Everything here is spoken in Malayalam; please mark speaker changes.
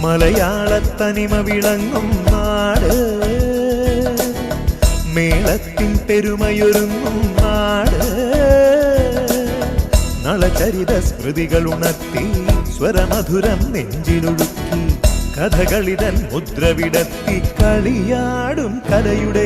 Speaker 1: മലയാളത്തനിമ വിളങ്ങും നാട്, മേളത്തിൻ പെരുമയൊരുങ്ങും നാട്. നളചരിത സ്മൃതികൾ ഉണർത്തി സ്വരമധുരം നെഞ്ചിലൊഴുക്കി കഥകളിതൻ മുദ്രവിടത്തി കളിയാടും കലയുടെ